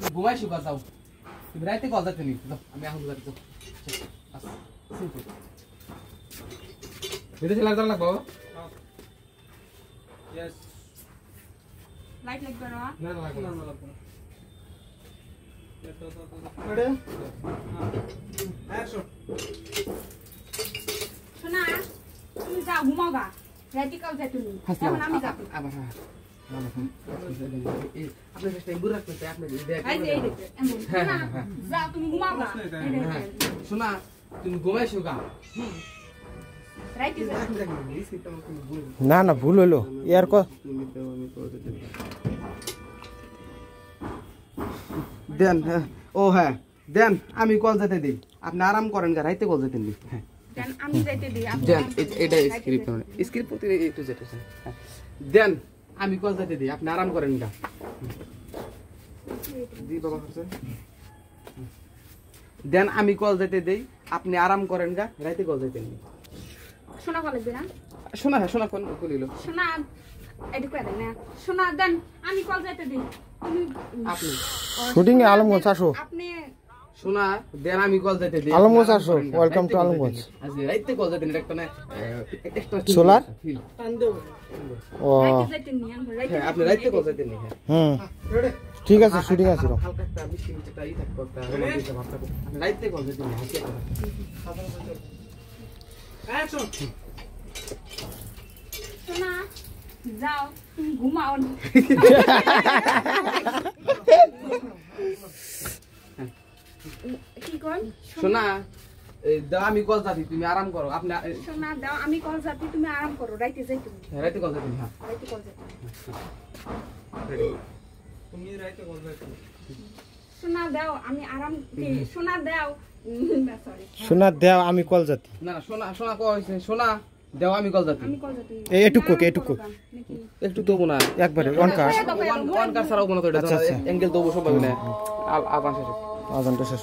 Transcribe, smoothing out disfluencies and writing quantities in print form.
ঘুমাই শুকা যাও তুমি রাইতে কল যাতে নি আমি এখন যাচ্ছি সিম্পল এটা লাগা লাগবো यस लाइट लाइट करो ना लागो ना लागो अरे एक्शन सुना तुम जाओ घुमाओगा राइट कल जाते तुम এখন আমি যাব আবার হ্যাঁ আপনি ফার্স্ট টাইম বুড়া করতে আপনি দেখ এই দেখো এমন না যাও তুমি ঘুমাওগা শোনা তুমি ঘুমাইছো গা রাইট না না ভুল হলো ইয়ার কো দেন ও হ্যাঁ দেন আমি কল যেতে দিই আপনি আরাম করেন গা রাইতে কল যেতে দিই দেন আমি যাইতে দিই আপনি দেন এটা স্ক্রিপ্ট মানে স্ক্রিপ্ট প্রতি একটু যেতে দেন আমি কল যেতে দিই আপনি আরাম করেন গা দি বাবা হোসেন দেন আমি কল যেতে দেই আপনি আরাম করেন গা রাইতে কল যেতে দিই শোনা কল দিনা শোনা হ্যাঁ শোনা কোন কলিলো শোনা এডি কই দেন না শোনা দেন আমি কল যাইতে দিই তুমি আপনি শুটিং এ আলমগঞ্জ আসো আপনি শোনা দেন আমি কল যেতে দিই আলমগঞ্জ আসো ওয়েলকাম টু আলমগঞ্জ আজ রাইতে কল যেতে দিই একটা না এক্সট্রা সোলার ও রাইতে যাইতে নি আমি রাইতে হ্যাঁ আপনি রাইতে কল যেতে দিই হ্যাঁ ঠিক আছে শুটিং আছে হালকা একটা বেশি মিনিটটা ই থাকবে একটা রোমান্টিক ভাবটা আপনি রাইতে কল যেতে দিই হাসি অ্যাকশন শোনা যাও তুমি ঘুমাও কি কর শোনা দাও আমি কল যাচ্ছি তুমি আরাম করো আপনি শোনা দাও আমি কল যাচ্ছি তুমি আরাম করো রাইতে যাই তুমি রাইতে কল যাচ্ছি হ্যাঁ রাইতে কল যাচ্ছি তুমি রাইতে কল যাচ্ছি শোনা দাও আমি আরাম শোনা দাও সরি শোনা দেও আমি কল যাতি না না শোনা শোনা কো হইছে শোনা দাও আমি কল যাচ্ছি আমি কল যাচ্ছি এটুকু একটু দেবো না একবারে অন কার ওয়ান কার ছাড়াও কোনো তো এটা আচ্ছা, আচ্ছা। অ্যাঙ্গেল দেবো সম্ভব না আবাস আজানটা শেষ